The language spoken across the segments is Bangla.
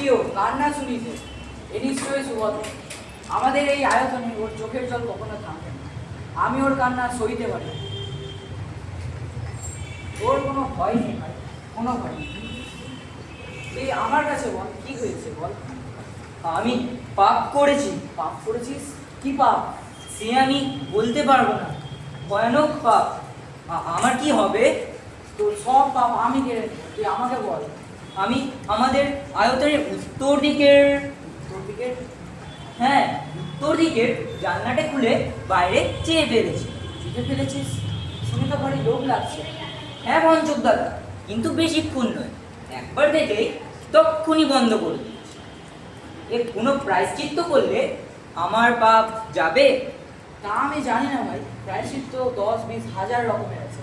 কিও কান্না শুনিছে, এ নিশ্চয়ই সুভদ্র। আমাদের এই আয়তনে ওর চোখের জল কখনো থামবে না। আমি ওর কান্না সইতে পারি না। ওর কোনো ভয় নেই ভাই, কোনো ভয় নেই। তুই আমার কাছে বল, কি হয়েছে বল। আমি পাপ করেছি। পাপ করেছিস? কি পাপ? সে আমি বলতে পারবো না, ভয়ানক পাপ। আমার কি হবে? তোর সব পাপ আমি কেড়ে নেব, তুই আমাকে বল। আমি আমাদের আয়তনের উত্তর দিকের, তোর দিকে? হ্যাঁ, উত্তর দিকের জানলাটা খুলে বাইরে চেয়ে ফেলেছি। চিঠে ফেলেছিস? শুনে তো ভারী লোভ লাগছে। হ্যাঁ পঞ্চক দাদা, কিন্তু বেশিক্ষণ নয়, একবার দেখেই তক্ষুনি বন্ধ করে দিয়েছি। এর কোনো প্রায়শ্চিত্ত করলে আমার পাপ যাবে? তা আমি জানি না ভাই, প্রায়শ্চিত্ত 10-20 হাজার রকমের আছে।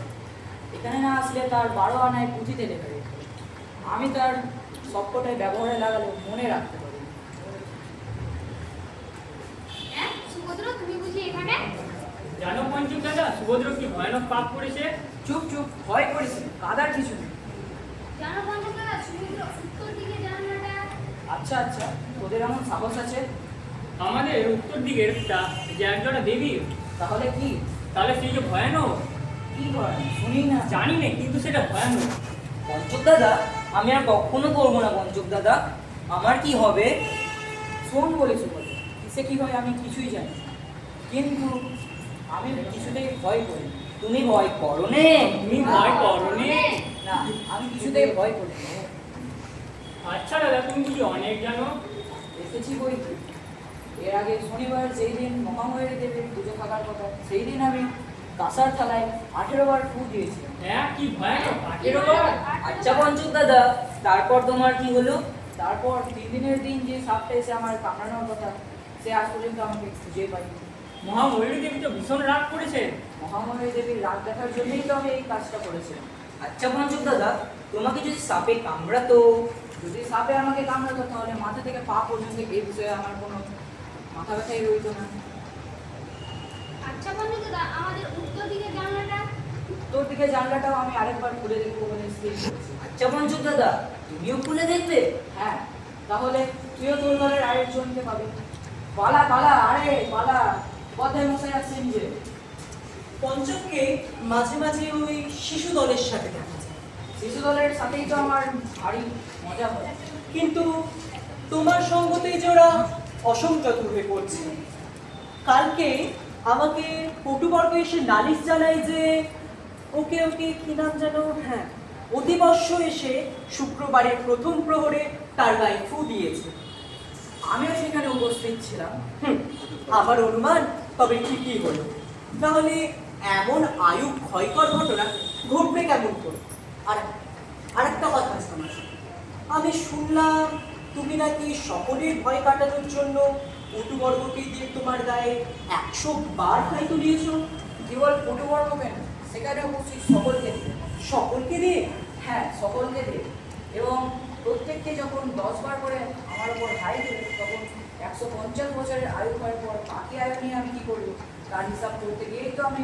এখানে না আসলে তার 12 আনায় পুঁথিতে লেখা রেখে, আমি তার সবকটাই ব্যবহারে লাগালে মনে রাখতে পারি। হ্যাঁ, সুভদ্র, তুমি বুঝি এখানে? জানো পঞ্চুক দাদা, সুভদ্র কি ভয়ানক পাপ করেছে? চুপ চুপ, ভয় করিস না, কাদার কিছু নেই। জানো পঞ্চুক দাদা, সুভদ্র উত্তর দিকে জানলাটা। আচ্ছা আচ্ছা, তোদের এমন সাহস আছে? আমাদের উত্তর দিকের যে একজনা দেবী, তাহলে কি? তাহলে সেই যে ভয়ানক, কি করেন শুনি না। জানি না কিন্তু সেটা ভয়ানক। পঞ্চক দাদা, আমি আর কখনো করবো না পঞ্চক দাদা। আমার কি হবে? শোন বলেছি বলে, কিসে কি হয় আমি কিছুই জানি না। কিন্তু আমি কিছুতেই ভয় করি না। তুমি ভয় করো নে? তুমি ভয় করোনি? না, আমি কিছুতেই ভয় করি না। আচ্ছা দাদা, তুমি বুঝি অনেক জানো? দেখেছি বই তো। এর আগে শনিবার যেই দিন মহামারী দেবীর পুজো থাকার কথা, সেই দিন আমি কাঁসার থালায় 18 বার ফু দিয়েছিলাম। হ্যাঁ, কি ভয়ানক, পাখির ওপর। আচ্ছা পঞ্চক দাদা, তারপর তোমার কি হলো? তারপর 3 দিনের দিন যে সাপটা এসে আমার কামড়ানোর কথা, সে আজ পর্যন্ত আমাকে খুঁজে পাইনি। মহাময়ূরী দেবী তো ভীষণ রাগ করেছেন। মহামারী দেবীর রাগ দেখার জন্যই তো আমি এই কাজটা করেছিলাম। আচ্ছা পঞ্চক দাদা, তোমাকে যদি সাপে কামড়াতো? যদি সাপে আমাকে কামড়াতো তাহলে মাথা থেকে পা পর্যন্ত এই বিষয়ে আমার কোনো মাথা ব্যথাই রইতো না। আচ্ছা পঞ্চুক দাদা, আমাদের উত্তর দিকে জানলাটা। তোর দিকে জানলাটাও আমি আরেকবার খুলে দেখবো বলে স্থির করেছি। আচ্ছা পঞ্চক দাদা, তুমিও খুলে দেখবে? হ্যাঁ, তাহলে তুইও তোর দলের আরেকজনকে পাবি। পালা পালা, আরে পালা, কথায় মশাই আসছেন যে। পঞ্চককে মাঝে মাঝে ওই শিশু দলের সাথে দেখা যায়, শিশু দলের সাথেই তো আমার ভারী মজা হয়। কিন্তু তোমার সঙ্গতেই যে ওরা অসংযত হয়ে পড়ছে। কালকে আমাকে পটুবর্গ এসে নালিশ জানায় যে ওকে ওকে কি নাম জানো, হ্যাঁ, অতিবর্ষ এসে শুক্রবারের প্রথম প্রহরে তার গায়ে ফু দিয়েছে। আমিও সেখানে উপস্থিত ছিলাম। আমার অনুমান তবে ঠিকই হলো, তাহলে এমন আয়ু ক্ষয়কর ঘটনা ঘটবে কেমন করে? আর আরেকটা কথা আছে আমার সাথে। আমি শুনলাম তুমি নাকি সকলের ভয় কাটানোর জন্য পটুবর্গকে দিয়ে তোমার গায়ে 100 বার খাই তুলিয়েছ। কেবল পটুবর্গ কেন, সেখানে উপস্থিত সকলকে দিয়ে। সকলকে দিয়ে? হ্যাঁ, সকলকে দিয়ে। এবং প্রত্যেককে যখন 10 বার করে আমার উপর হাই দেবে, তখন 150 বছরের আয়ু হওয়ার পর বাকি আয়ু নিয়ে আমি কি করবো তার হিসাব করতে গিয়েই তো আমি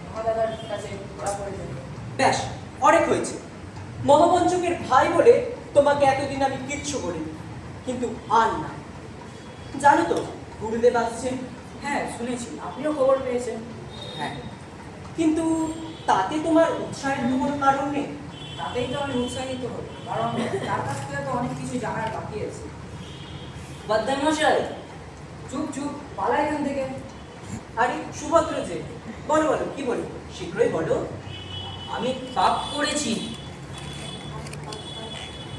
মহাদাদার কাছে ধরা পড়ে যাবো। ব্যাস, অনেক হয়েছে। মহাপঞ্চকের ভাই বলে তোমাকে এতদিন আমি কিচ্ছু করিনি, কিন্তু আর না। জানো তো গুরুদেব আসছেন? হ্যাঁ শুনেছি, আপনিও খবর পেয়েছেন। হ্যাঁ, কিন্তু তাতে তোমার উৎসাহের তো কোনো কারণ নেই। তাতেই তো আমি উৎসাহিত হই, কারণ তার কাছ থেকে তো অনেক কিছু জানার বাকি আছে। বাদ্দান মশাই, চুপ চুপ, পালা এখান থেকে। আরে সুভদ্র যে, বলো বলো, কি বলো, শীঘ্রই বলো। আমি পাপ করেছি।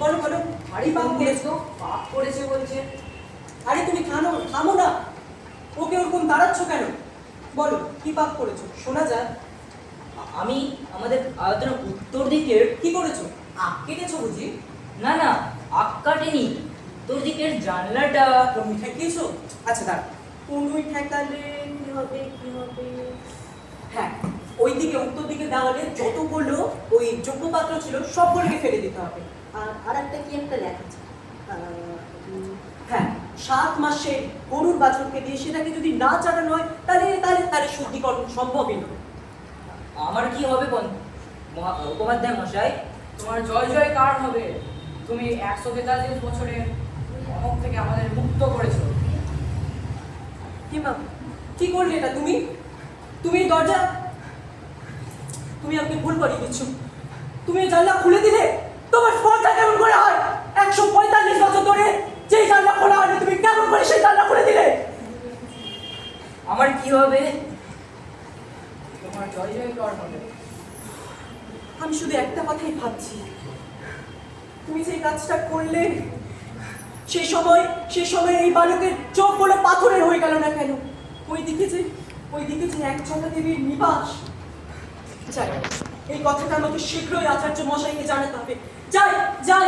বলো বলো, ভারী পাপ করেছো, পাপ করেছে বলছে। আরে তুমি থামো থামো না, ওকে ওরকম দাঁড়াচ্ছ কেন? বলো কি পাপ করেছো, শোনা যাক। আমি আমাদের আয়তনের উত্তর দিকের, কি করেছো? আখ কেটেছো বুঝি? না না, আখ কাটেনি, উত্তর দিকের জানলাটা। তুমি ঠেকিয়েছো? আচ্ছা দাঁড়, কোনুই ঠেকালে কি হবে কি হবে? হ্যাঁ, ওই দিকে উত্তর দিকে দেওয়ালে যতগুলো ওই যোগ্যপাত্র ছিল সবগুলোকে ফেলে দিতে হবে। আর একটা কি একটা লেখা আছে, হ্যাঁ, 7 মাসের গরুর বাছুরকে দিয়ে সেটাকে যদি না চালানো হয় তাহলে তাহলে তাহলে শুদ্ধিকরণ সম্ভবই নয়। আমার কি হবে উপমাধ্যায় মশাই? তোমার জয় জয় কার হবে? তুমি 143 বছরের অমক থেকে আমাদের মুক্ত করেছো। কি মা, কি করলে এটা তুমি? তুমি এই দরজা, তুমি আমাকে ভুল করিয়ে দিচ্ছ। তুমি এই জানলা খুলে দিলে। তোমার স্পর্ধা কেমন করে হয়? 145 বছর ধরে যেই জানলা খোলা হয়নি, তুমি কেমন করে সেই জানলা খুলে দিলে? আমার কি হবে? তোমার জয় জয়কার হবে। আমি শুধু একটা কথাই ভাবছি, তুমি যে কাজটা করলে সেই সময় এই বালকের চোখ বলে পাথরের হয়ে গেল না কেন? ওইদিকে যে একজনা দেবীর নিবাস। যাই, এই কথাটা আমাকে শীঘ্রই আচার্য মশাইকে জানাতে হবে। যাই যাই।